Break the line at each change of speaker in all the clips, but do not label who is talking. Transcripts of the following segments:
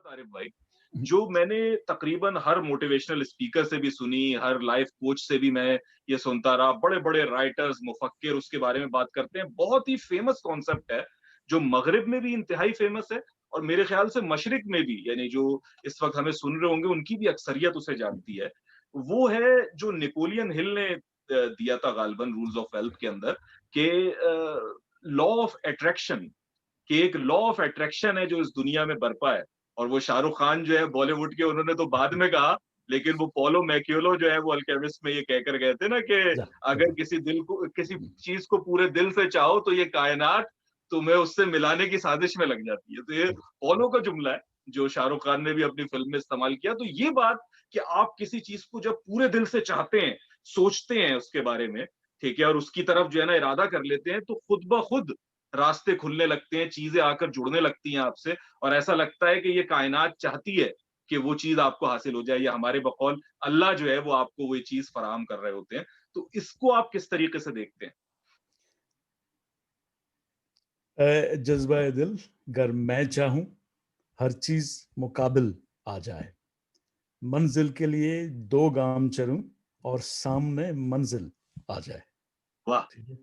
بات عارف بھائی جو میں نے تقریباً ہر موٹیویشنل اسپیکر سے بھی سنی, ہر لائف کوچ سے بھی میں یہ سنتا رہا, بڑے بڑے رائٹرز مفکر اس کے بارے میں بات کرتے ہیں, بہت ہی فیمس کانسیپٹ ہے جو مغرب میں بھی انتہائی فیمس ہے اور میرے خیال سے مشرق میں بھی, یعنی جو اس وقت ہمیں سن رہے ہوں گے ان کی بھی اکثریت اسے جانتی ہے. وہ ہے جو نیپولین ہل نے دیا تھا غالباً رولز آف ویلتھ کے اندر, کہ لا آف اٹریکشن, کہ ایک لا آف اٹریکشن ہے جو اس دنیا میں برپا ہے. اور وہ شاہ رخ خان جو ہے بالی ووڈ کے, انہوں نے تو بعد میں کہا, لیکن وہ پولو میکیولو جو ہے وہ الکیمسٹ میں یہ کہہ کر گئے تھے نا کہ اگر کسی چیز کو پورے دل سے چاہو تو یہ کائنات تمہیں اس سے ملانے کی سازش میں لگ جاتی ہے. تو یہ پولو کا جملہ ہے جو شاہ رخ خان نے بھی اپنی فلم میں استعمال کیا. تو یہ بات کہ آپ کسی چیز کو جب پورے دل سے چاہتے ہیں, سوچتے ہیں اس کے بارے میں, ٹھیک ہے, اور اس کی طرف جو ہے نا ارادہ کر لیتے ہیں, تو خود بخود راستے کھلنے لگتے ہیں, چیزیں آ کر جڑنے لگتی ہیں آپ سے, اور ایسا لگتا ہے کہ یہ کائنات چاہتی ہے کہ وہ چیز آپ کو حاصل ہو جائے, یا ہمارے بقول اللہ جو ہے وہ آپ کو وہ چیز فراہم کر رہے ہوتے ہیں. تو اس کو آپ کس طریقے سے دیکھتے ہیں؟
جذبہ دل گر میں چاہوں ہر چیز مقابل آ جائے, منزل کے لیے 2 گام چلوں اور سامنے منزل آ جائے.
واہ,
ٹھیک ہے,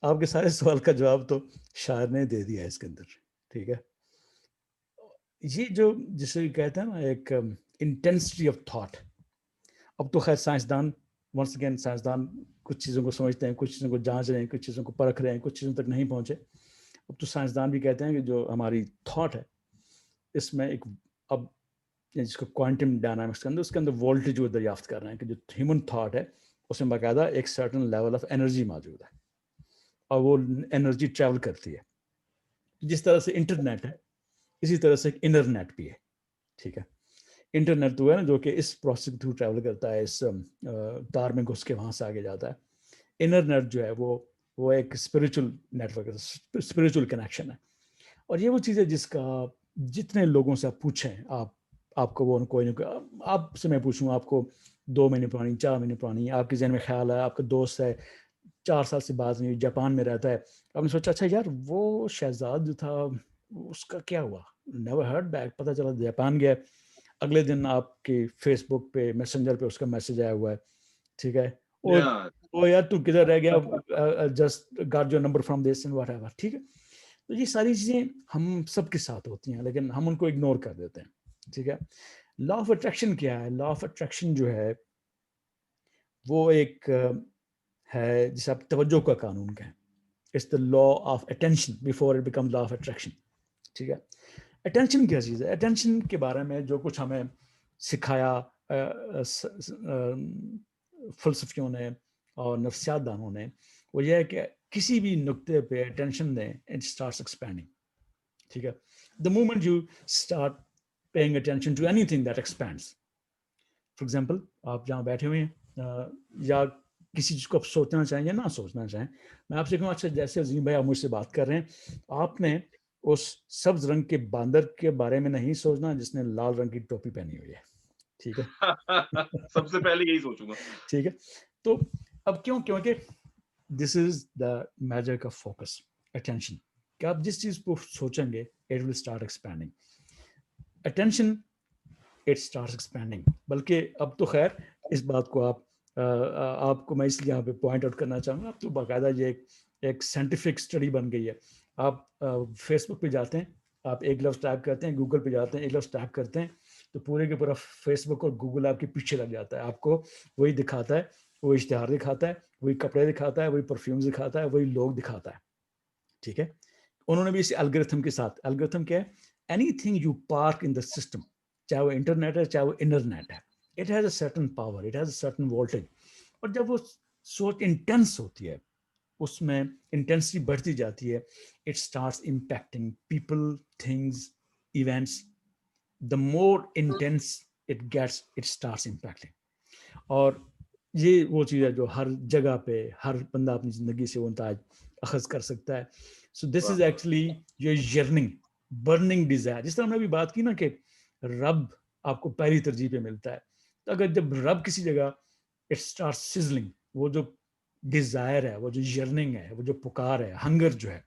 آپ کے سارے سوال کا جواب تو شاعر نے دے دیا ہے اس کے اندر. ٹھیک ہے, یہ جو جسے کہتے ہیں نا ایک انٹینسٹی آف تھاٹ. اب تو خیر سائنسدان, ونس اگین سائنسدان کچھ چیزوں کو سمجھتے ہیں, کچھ چیزوں کو جانچ رہے ہیں, کچھ چیزوں کو پرکھ رہے ہیں, کچھ چیزوں تک نہیں پہنچے. اب تو سائنسدان بھی کہتے ہیں کہ جو ہماری تھاٹ ہے اس میں ایک, اب جس کو کوانٹم ڈائنامکس کے اندر وولٹیج وہ دریافت کر رہے ہیں کہ جو ہیومن تھاٹ ہے اس میں باقاعدہ ایک سرٹن لیول آف انرجی موجود ہے, اور وہ انرجی ٹریول کرتی ہے. جس طرح سے انٹرنیٹ ہے اسی طرح سے ایک انر نیٹ بھی ہے. ٹھیک ہے, انٹرنیٹ تو ہے نا جو کہ اس پروسیس کے تھرو ٹریول کرتا ہے, اس تار میں گھس کے وہاں سے آگے جاتا ہے. انر نیٹ جو ہے وہ ایک اسپریچل نیٹ ورک ہے, اسپریچل کنیکشن ہے. اور یہ وہ چیز ہے جس کا جتنے لوگوں سے آپ پوچھیں, آپ کو وہ کوئی نہیں, آپ سے میں پوچھوں آپ کو 2 مہینے پرانی, 4 مہینے پرانی, آپ کے ذہن میں خیال ہے, آپ کا دوست ہے 4 سال سے بات نہیں, جاپان میں رہتا ہے, آپ نے سوچا اچھا یار وہ شہزاد جو تھا اس کا کیا ہوا, نیور ہرڈ بیک, پتہ چلا جاپان گیا. اگلے دن آپ کے فیس بک پہ میسنجر پہ اس کا میسج آیا ہوا ہے. ٹھیک ہے, او یار تو کدھر رہ گیا, just got your number from this and what ever. ٹھیک ہے, تو یہ ساری چیزیں ہم سب کے ساتھ ہوتی ہیں لیکن ہم ان کو اگنور کر دیتے ہیں. ٹھیک ہے, لا آف اٹریکشن کیا ہے؟ لا آف اٹریکشن جو ہے وہ ایک ہے جسے آپ توجہ کا قانون کہیں. It's the law of attention before it become law of attraction. ٹھیک ہے, اٹینشن کیا چیز ہے؟ اٹینشن کے بارے میں جو کچھ ہمیں سکھایا فلسفیوں نے اور نفسیات دانوں نے, وہ یہ ہے کہ کسی بھی نقطے پہ اٹینشن دیں, اٹ اسٹارٹس ایکسپینڈنگ. ٹھیک ہے, the moment you start paying attention to anything that expands. For example آپ جہاں بیٹھے ہوئے ہیں یا کسی چیز کو آپ سوچنا چاہیں یا نہ سوچنا چاہیں, میں آپ سے کہوں اچھا جیسے عظیم بھائی آپ مجھ سے بات کر رہے ہیں, آپ نے اس سبز رنگ کے باندر کے بارے میں نہیں سوچنا جس نے لال رنگ کی ٹوپی پہنی ہوئی ہے. ٹھیک ہے,
سب سے پہلے یہی سوچوں گا.
ٹھیک ہے, تو اب کیونکہ this is the magic of focus, attention, کہ آپ جس چیز کو سوچیں گے it will start expanding. Attention it starts expanding. بلکہ اب تو خیر اس بات کو آپ کو میں اس لیے یہاں پہ پوائنٹ آؤٹ کرنا چاہوں گا, اب تو باقاعدہ یہ ایک سائنٹیفک اسٹڈی بن گئی ہے. آپ فیس بک پہ جاتے ہیں, آپ ایک لفظ ٹائپ کرتے ہیں, گوگل پہ جاتے ہیں ایک لفظ ٹائپ کرتے ہیں, تو پورے کے پورا فیس بک اور گوگل آپ کے پیچھے لگ جاتا ہے. آپ کو وہی دکھاتا ہے, وہی اشتہار دکھاتا ہے, وہی کپڑے دکھاتا ہے, وہی پرفیومز دکھاتا ہے, وہی لوگ دکھاتا ہے. ٹھیک ہے, انہوں نے بھی اس الگورتھم کے ساتھ, الگورتھم کیا ہے, any thing you park in the system, چاہے وہ انٹرنیٹ ہے چاہے وہ انٹرنیٹ ہے, it has a certain power, it has a certain voltage. اور جب وہ سوچ انٹینس ہوتی ہے, اس میں انٹینسٹی بڑھتی جاتی ہے, it starts impacting people, things, events. The more intense it gets, it starts impacting. اور یہ وہ چیز ہے جو ہر جگہ پہ ہر بندہ اپنی زندگی سے وہ انتاج اخذ کر سکتا ہے. So this is actually your yearning, burning desire. جس طرح ہم نے ابھی بات کی نا کہ رب آپ کو پہلی ترجیح پہ ملتا ہے, تو اگر جب رب کسی جگہ اٹ اسٹارٹ سزلنگ, وہ جو ڈیزائر ہے, وہ جو یرننگ ہے, وہ جو پکار ہے, ہنگر جو ہے,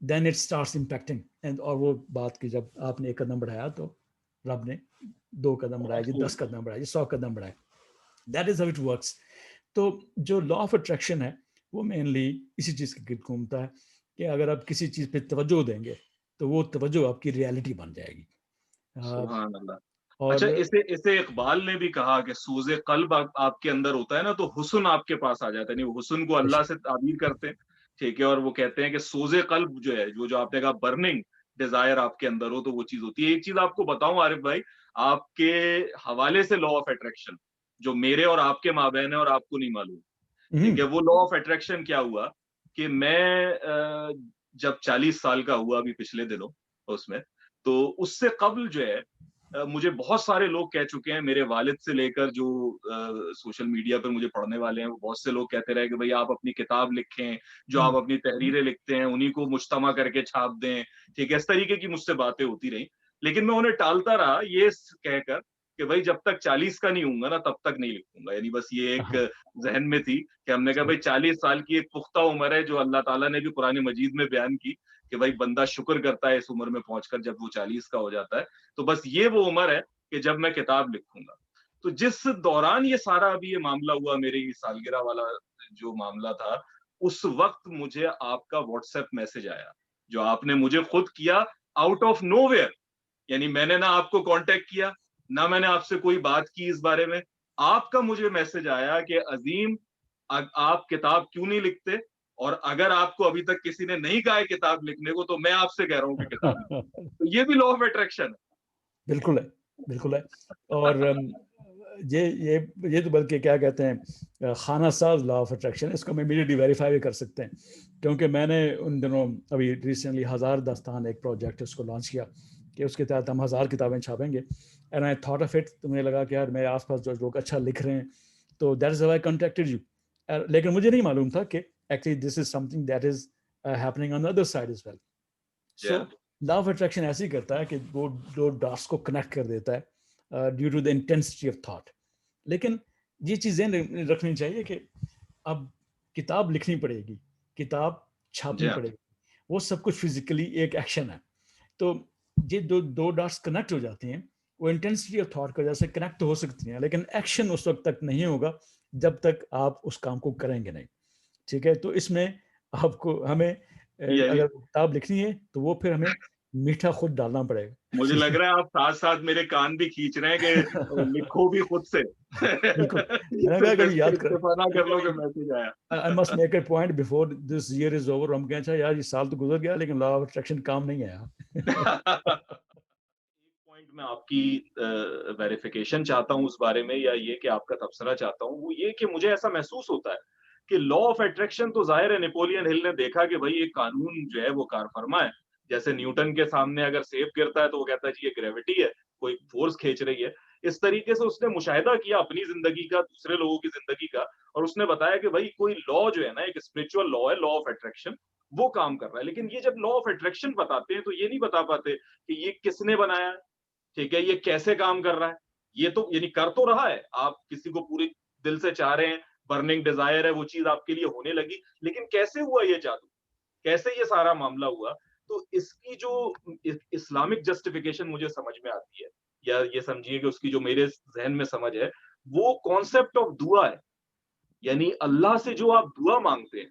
دین اٹ اسٹارٹس امپیکٹنگ. اور وہ بات کی جب آپ نے ایک قدم بڑھایا تو رب نے 2 قدم بڑھائے جی، 10 قدم بڑھائے جی، 100 قدم بڑھائے. That is how it works. تو جو لا آف اٹریکشن ہے وہ مینلی اسی چیز کے گرد گھومتا ہے کہ اگر آپ کسی چیز پہ توجہ دیں گے تو وہ توجہ آپ کی ریالٹی بن جائے گی.
سبحان اللہ.
اور
اچھا، اسے اقبال نے بھی کہا کہ سوز قلب آپ کے اندر ہوتا ہے نا تو حسن آپ کے پاس آ جاتا ہے. نہیں، وہ حسن کو اللہ سے تعبیر کرتے ہیں، ٹھیک ہے، اور وہ کہتے ہیں کہ سوز قلب جو ہے، جو آپ نے کہا برننگ ڈیزائر آپ کے اندر ہو تو وہ چیز ہوتی ہے. ایک چیز آپ کو بتاؤں عارف بھائی، آپ کے حوالے سے لا آف اٹریکشن جو میرے اور آپ کے مابین ہے اور آپ کو نہیں معلوم، ٹھیک ہے، وہ لا آف اٹریکشن کیا ہوا کہ میں جب 40 سال کا ہوا ابھی پچھلے دنوں اس میں، تو اس سے قبل جو ہے مجھے بہت سارے لوگ کہہ چکے ہیں، میرے والد سے لے کر جو سوشل میڈیا پر مجھے پڑھنے والے ہیں، وہ بہت سے لوگ کہتے رہے کہ بھائی آپ اپنی کتاب لکھیں، جو آپ اپنی تحریریں لکھتے ہیں انہیں کو مجتمع کر کے چھاپ دیں، ٹھیک ہے، اس طریقے کی مجھ سے باتیں ہوتی رہیں. لیکن میں انہیں ٹالتا رہا یہ کہہ کر کہ بھائی جب تک 40 کا نہیں ہوں گا نا تب تک نہیں لکھوں گا. یعنی بس یہ ایک ذہن میں تھی کہ ہم نے کہا بھائی 40 سال کی ایک پختہ عمر ہے جو اللہ تعالیٰ نے بھی قرآن مجید میں بیان کی کہ بھائی بندہ شکر کرتا ہے اس عمر میں پہنچ کر جب وہ 40 کا ہو جاتا ہے. تو بس یہ وہ عمر ہے کہ جب میں کتاب لکھوں گا. تو جس دوران یہ سارا ابھی یہ معاملہ ہوا، میری سالگرہ والا جو معاملہ تھا، اس وقت مجھے آپ کا واٹس ایپ میسج آیا جو آپ نے مجھے خود کیا آؤٹ آف نو ویئر. یعنی میں نے نہ آپ کو کانٹیکٹ کیا، نہ میں نے آپ سے کوئی بات کی اس بارے میں. آپ کا مجھے میسج آیا کہ عظیم آپ کتاب کیوں نہیں لکھتے، اور اگر آپ کو ابھی تک کسی نے نہیں کہا ہے کتاب لکھنے کو تو میں آپ سے کہہ رہا ہوں کہ کتاب لکھیں. تو یہ بھی لا آف اٹریکشن ہے.
بالکل ہے، بالکل ہے. اور یہ تو بلکہ کیا کہتے ہیں خانہ ساز لا آف اٹریکشن، اس کو ہم امیڈیٹلی ویریفائی بھی کر سکتے ہیں کیونکہ میں نے ان دنوں ابھی ریسنٹلی 1000 داستان ایک پروجیکٹ اس کو لانچ کیا کہ اس کے تحت ہم 1000 کتابیں چھاپیں گے. And I thought of it, تو مجھے لگا کہ یار میرے آس پاس جو لوگ اچھا لکھ رہے ہیں تو that is why I contacted you. لیکن مجھے نہیں معلوم تھا کہ actually this is something that is happening on other side as well. So law of attraction ایسے ہی کرتا ہے کہ وہ دو ڈاٹس کو کنیکٹ کر دیتا ہے due to the intensity of thought. لیکن یہ چیزیں رکھنی چاہیے کہ اب کتاب لکھنی پڑے گی، کتاب چھاپنی پڑے گی، وہ سب کچھ فزیکلی ایک ایکشن ہے. تو یہ دو ڈاٹس کنیکٹ ہو جاتی ہیں، وہ انٹینسٹی آف تھاٹ کی وجہ سے کنیکٹ ہو سکتی ہیں، لیکن ایکشن اس وقت تک نہیں ہوگا جب تک آپ اس کام کو کریں گے نہیں. ٹھیک ہے، تو اس میں آپ کو ہمیں اگر کتاب لکھنی ہے تو وہ پھر ہمیں میٹھا خود ڈالنا پڑے گا.
مجھے لگ رہا ہے آپ ساتھ ساتھ میرے کان بھی کھینچ رہے ہیں کہ لکھو بھی خود سے.
بالکل، میں نے کہا کبھی یاد کر
استفادہ کر لو کہ میسج آیا.
I must make a point before this year is over. ہم کہیں یار یہ سال تو گزر گیا لیکن لا آف اٹریکشن کام نہیں آیا.
ایک پوائنٹ میں آپ کی ویریفیکیشن چاہتا ہوں اس بارے میں، یا یہ کہ آپ کا تبصرہ چاہتا ہوں، وہ یہ کہ مجھے ایسا محسوس ہوتا ہے کہ لا آف اٹریکشن تو ظاہر ہے نیپولین ہل نے دیکھا کہ بھائی ایک قانون جو ہے وہ کار فرما ہے. جیسے نیوٹن کے سامنے اگر سیب گرتا ہے تو وہ کہتا ہے جی یہ گریوٹی ہے، کوئی فورس کھینچ رہی ہے. اس طریقے سے اس نے مشاہدہ کیا اپنی زندگی کا، دوسرے لوگوں کی زندگی کا، اور اس نے بتایا کہ بھائی کوئی لا جو ہے نا، ایک اسپرچل لا ہے، لا آف اٹریکشن، وہ کام کر رہا ہے. لیکن یہ جب لا آف اٹریکشن بتاتے ہیں تو یہ نہیں بتا پاتے کہ یہ کس نے بنایا ہے، ٹھیک ہے، یہ کیسے کام کر رہا ہے. یہ تو یعنی کر تو رہا ہے، آپ کسی کو پوری دل سے چاہ رہے ہیں، برننگ ڈیزائر ہے، وہ چیز آپ کے لیے ہونے لگی، لیکن کیسے ہوا یہ جادو، کیسے یہ سارا معاملہ ہوا. تو اس کی جو اسلامک جسٹیفیکیشن مجھے سمجھ میں آتی ہے، یا یہ سمجھیے کہ اس کی جو میرے ذہن میں سمجھ ہے، وہ کانسیپٹ آف دعا ہے. یعنی اللہ سے جو آپ دعا مانگتے ہیں،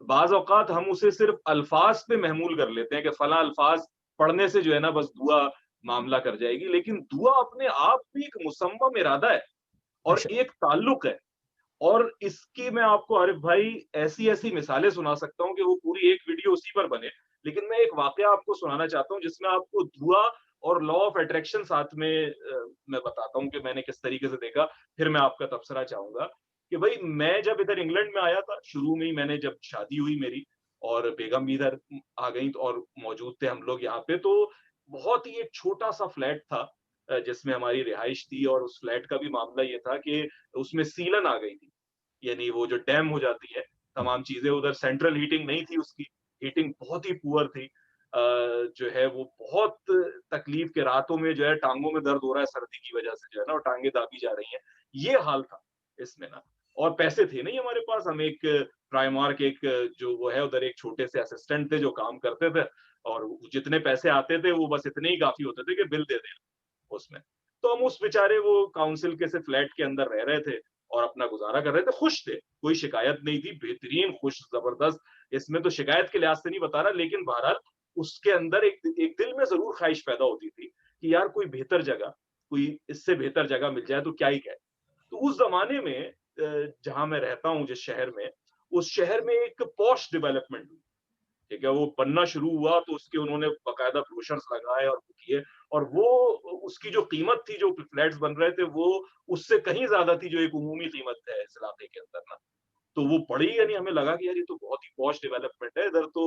بعض اوقات ہم اسے صرف الفاظ پہ محمول کر لیتے ہیں کہ فلاں الفاظ پڑھنے سے جو ہے نا بس دعا معاملہ کر جائے گی، لیکن دعا اپنے آپ بھی ایک مصمم ارادہ ہے اور ایک تعلق ہے. اور اس کی میں آپ کو عارف بھائی ایسی ایسی مثالیں سنا سکتا ہوں کہ وہ پوری ایک ویڈیو اسی پر بنے. لیکن میں ایک واقعہ آپ کو سنانا چاہتا ہوں جس میں آپ کو دعا اور لا آف اٹریکشن ساتھ میں بتاتا ہوں کہ میں نے کس طریقے سے دیکھا. پھر میں آپ کا تبصرہ چاہوں گا کہ بھائی میں جب ادھر انگلینڈ میں آیا تھا، شروع میں ہی میں نے جب شادی ہوئی میری اور بیگم بھی ادھر آ گئی اور موجود تھے ہم لوگ یہاں پہ، تو بہت ہی ایک چھوٹا سا فلیٹ تھا جس میں ہماری رہائش تھی. اور اس فلیٹ کا بھی معاملہ یہ تھا کہ اس میں سیلن آ گئی تھی، یعنی وہ جو ڈیم ہو جاتی ہے تمام چیزیں. ادھر سینٹرل ہیٹنگ نہیں تھی، اس کی ہیٹنگ بہت ہی پور تھی. جو ہے وہ بہت تکلیف کے راتوں میں جو ہے ٹانگوں میں درد ہو رہا ہے سردی کی وجہ سے جو ہے نا، اور ٹانگیں دابی جا رہی ہیں، یہ حال تھا اس میں نا. اور پیسے تھے نہیں ہمارے پاس. ہم ایک پرائمارک ایک جو وہ ہے ادھر ایک چھوٹے سے اسسٹنٹ تھے جو کام کرتے تھے، اور جتنے پیسے آتے تھے وہ بس اتنے ہی کافی ہوتے تھے کہ بل دے دیں. اس میں. تو ہم اس بیچارے وہ کاؤنسل کے سے فلیٹ کے اندر رہ رہے تھے اور اپنا گزارا کر رہے تھے, خوش تھے, کوئی شکایت نہیں تھی, بہترین خوش زبردست. اس میں تو شکایت کے لحاظ سے نہیں بتا رہا, لیکن بہرحال اس کے اندر ایک دل میں ضرور خواہش پیدا ہوتی تھی کہ یار کوئی بہتر جگہ, کوئی اس سے بہتر جگہ مل جائے تو کیا ہی کہے. تو اس زمانے میں جہاں میں رہتا ہوں جس شہر میں, اس شہر میں ایک پوش ڈیولپمنٹ ہوئی, ٹھیک ہے, وہ بننا شروع ہوا تو اس کے انہوں نے باقاعدہ بروشرز لگائے اور کیے, اور وہ اس کی جو قیمت تھی جو فلیٹس بن رہے تھے وہ اس سے کہیں زیادہ تھی جو ایک عمومی قیمت ہے اس علاقے کے اندر نا. تو وہ پڑی, یعنی ہمیں لگا کہ یار یہ تو بہت ہی پوش ڈیولپمنٹ ہے, ادھر تو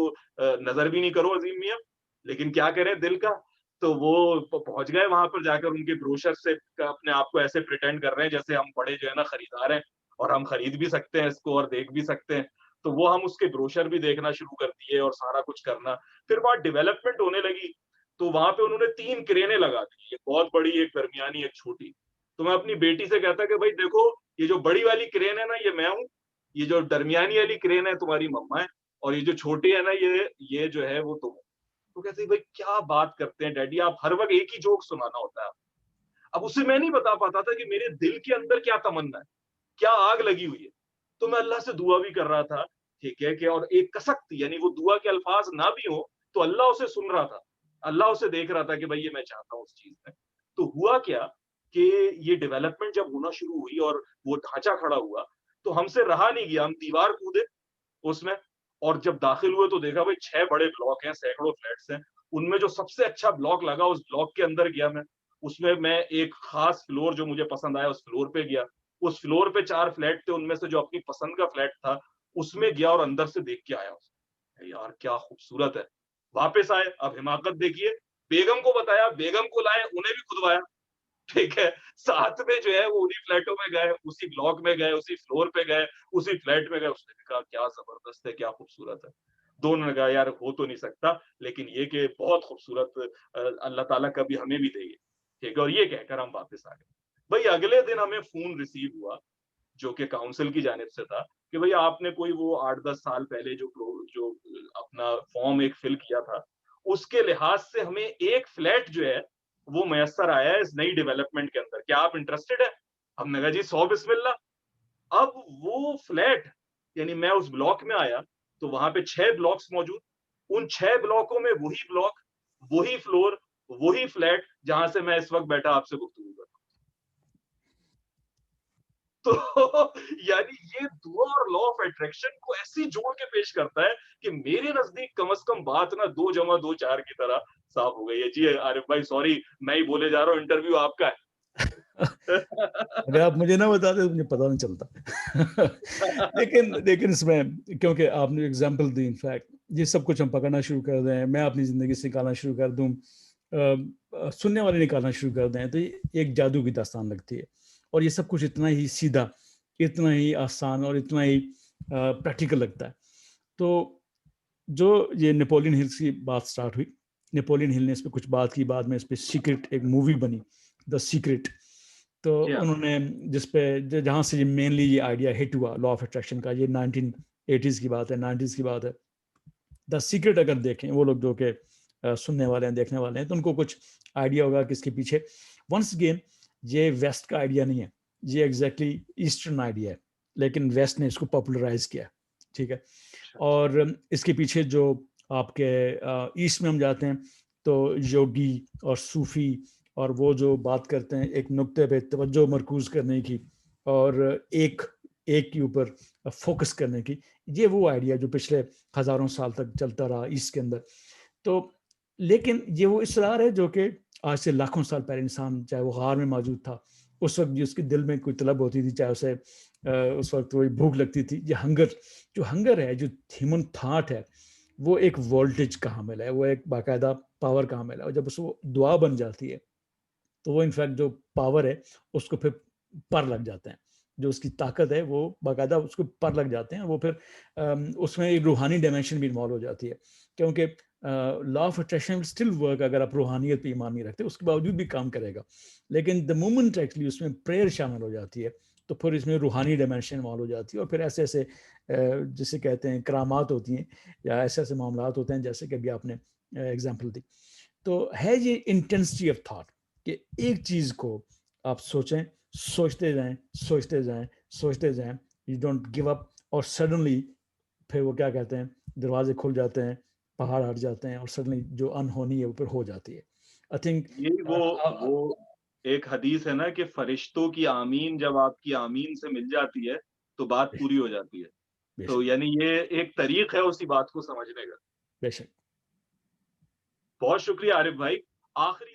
نظر بھی نہیں کرو عظیم میاں, لیکن کیا کریں دل کا. تو وہ پہنچ گئے وہاں پر جا کر, ان کے بروشر سے اپنے آپ کو ایسے پریٹینڈ کر رہے ہیں جیسے ہم بڑے جو ہے نا خریدار ہیں اور ہم خرید بھی سکتے ہیں اس کو اور دیکھ بھی سکتے ہیں. تو وہ ہم اس کے بروشر بھی دیکھنا شروع کر دیے اور سارا کچھ کرنا. پھر وہاں ڈیولپمنٹ ہونے لگی تو وہاں پہ انہوں نے 3 کرینے لگا دی, ایک بہت بڑی, ایک درمیانی, ایک چھوٹی. تو میں اپنی بیٹی سے کہتا کہ بھائی دیکھو یہ جو بڑی والی کرین ہے نا یہ میں ہوں, یہ جو درمیانی والی کرین ہے تمہاری مما ہے, اور یہ جو چھوٹی ہے نا یہ جو ہے وہ تم. تو کہتے بھائی کیا بات کرتے ہیں ڈیڈی, آپ ہر وقت ایک ہی جوک سنانا ہوتا ہے. اب اسے میں نہیں بتا پاتا تھا کہ میرے دل کے اندر کیا تمنا ہے, کیا آگ لگی ہوئی ہے. تو میں اللہ سے دعا بھی کر رہا تھا, ٹھیک ہے, کہ اور ایک کسک تھی, یعنی وہ دعا کے الفاظ نہ بھی ہو تو اللہ اسے سن رہا تھا, اللہ اسے دیکھ رہا تھا کہ بھائی یہ میں چاہتا ہوں اس چیز میں. تو ہوا کیا کہ یہ ڈیولپمنٹ جب ہونا شروع ہوئی اور وہ ڈھانچہ کھڑا ہوا تو ہم سے رہا نہیں گیا, ہم دیوار کودے اس میں. اور جب داخل ہوئے تو دیکھا بھائی 6 بڑے بلاک ہیں, سینکڑوں فلیٹس ہیں, ان میں جو سب سے اچھا بلاک لگا اس بلاک کے اندر گیا میں. اس میں ایک خاص فلور جو مجھے پسند آیا اس فلور پہ گیا. اس فلور پہ 4 فلیٹ تھے, ان میں سے جو اپنی پسند کا فلیٹ تھا اس میں گیا اور اندر سے دیکھ کے آیا. یار کیا خوبصورت ہے. واپس آئے, اب حماقت دیکھیے, بیگم کو بتایا, بیگم کو لائے, انہیں بھی کھدوایا, ٹھیک ہے, ساتھ میں جو ہے وہ انہی فلیٹوں میں گئے, اسی بلاک میں گئے, اسی فلور پہ گئے, اسی فلیٹ میں گئے. اس نے کہا کیا زبردست ہے, کیا خوبصورت ہے. دونوں نے کہا یار ہو تو نہیں سکتا, لیکن یہ کہ بہت خوبصورت, اللہ تعالیٰ کبھی ہمیں بھی دے گی, ٹھیک ہے. اور یہ کہہ کر ہم واپس آ گئے. بھائی اگلے دن ہمیں فون ریسیو ہوا جو کہ کاؤنسل کی جانب سے تھا کہ بھئی آپ نے کوئی وہ 8-10 سال پہلے جو اپنا فارم ایک فل کیا تھا اس کے لحاظ سے ہمیں ایک فلیٹ جو ہے وہ میسر آیا ہے اس نئی ڈیولپمنٹ کے اندر, کیا آپ انٹرسٹڈ ہیں؟ ہم نے کہا جی 100 بسم اللہ. اب وہ فلیٹ, یعنی میں اس بلاک میں آیا تو وہاں پہ 6 بلاکس موجود, ان 6 بلاکوں میں وہی بلاک, وہی فلور, وہی فلیٹ جہاں سے میں اس وقت بیٹھا آپ سے گفتگو کر. تو یعنی یہ دعا اور لا آف اٹریکشن کو ایسی جوڑ کے پیش کرتا ہے کہ میرے نزدیک کم از کم بات نا 2 + 2 = 4 کی طرح صاف ہو گئی ہے. جی عارف بھائی سوری میں ہی بولے جا رہا ہوں, انٹرویو آپ کا ہے.
اگر آپ مجھے نہ بتاتے تو مجھے پتا نہیں چلتا. لیکن اس میں کیونکہ آپ نے ایگزامپل دی, انفیکٹ یہ سب کچھ ہم پکڑنا شروع کر دیں, میں اپنی زندگی سے نکالنا شروع کر دوں, سننے والے نکالنا شروع کر دیں, تو ایک جادو کی داستان لگتی ہے. اور یہ سب کچھ اتنا ہی سیدھا, اتنا ہی آسان اور اتنا ہی پریکٹیکل لگتا ہے. تو جو یہ نیپولین ہلز کی بات سٹارٹ ہوئی, نیپولین ہل نے اس پہ کچھ بات کی, بعد میں اس پہ سیکرٹ ایک مووی بنی, دا سیکرٹ. تو انہوں نے جس پہ جہاں سے مینلی یہ آئیڈیا ہٹ ہوا لا آف اٹریکشن کا, یہ 1980s کی بات ہے, 90s کی بات ہے. دا سیکرٹ اگر دیکھیں, وہ لوگ جو کہ سننے والے ہیں, دیکھنے والے ہیں, تو ان کو کچھ آئیڈیا ہوگا کہ اس کے پیچھے ونس اگین یہ ویسٹ کا آئیڈیا نہیں ہے, یہ ایگزیکٹلی ایسٹرن آئیڈیا ہے, لیکن ویسٹ نے اس کو پاپولرائز کیا, ٹھیک ہے. اور اس کے پیچھے جو آپ کے ایسٹ میں ہم جاتے ہیں تو یوگی اور صوفی اور وہ جو بات کرتے ہیں ایک نقطے پہ توجہ مرکوز کرنے کی اور ایک کے اوپر فوکس کرنے کی, یہ وہ آئیڈیا جو پچھلے ہزاروں سال تک چلتا رہا ایسٹ کے اندر. تو لیکن یہ وہ اصرار ہے جو کہ آج سے لاکھوں سال پہلے انسان چاہے وہ غار میں موجود تھا, اس وقت بھی اس کے دل میں کوئی طلب ہوتی تھی, چاہے اسے اس وقت کوئی بھوک لگتی تھی. یہ ہنگر ہے, جو ہیومن تھاٹ ہے, وہ ایک وولٹیج کا حامل ہے, وہ ایک باقاعدہ پاور کا حامل ہے. اور جب اس کو دعا بن جاتی ہے تو وہ انفیکٹ جو پاور ہے اس کو پھر پر لگ جاتے ہیں, جو اس کی طاقت ہے وہ باقاعدہ اس کو پر لگ جاتے ہیں. وہ پھر اس میں ایک روحانی ڈائمینشن بھی انوالو ہو جاتی ہے, کیونکہ لا of attraction will still work. اگر آپ روحانیت پہ ایمان نہیں رکھتے اس کے باوجود بھی کام کرے گا, لیکن دا مومنٹ ایکچولی اس میں پریئر شامل ہو جاتی ہے تو پھر اس میں روحانی ڈائمینشن انوالو ہو جاتی ہے. اور پھر ایسے جسے کہتے ہیں کرامات ہوتی ہیں یا ایسے معاملات ہوتے ہیں جیسے کہ ابھی آپ نے ایگزامپل دی. تو ہے یہ انٹینسٹی آف تھاٹ, کہ ایک چیز کو آپ سوچیں, سوچتے جائیں سوچتے جائیں سوچتے جائیں, یو ڈونٹ گیو اپ, اور سڈنلی پھر وہ کیا کہتے ہیں دروازے کھل جاتے ہیں, پہاڑ ہٹ جاتے ہیں, اور سڈنلی جو انہونی ہے وہ پھر ہو جاتی ہے. آئی تھنک
یہ وہ ایک حدیث ہے نا کہ فرشتوں کی آمین جب آپ کی آمین سے مل جاتی ہے تو بات پوری ہو جاتی ہے.
بے
تو
شک
یعنی یہ ایک طریق ہے اسی بات کو سمجھنے کا.
بے شک.
بہت شکریہ عارف بھائی. آخری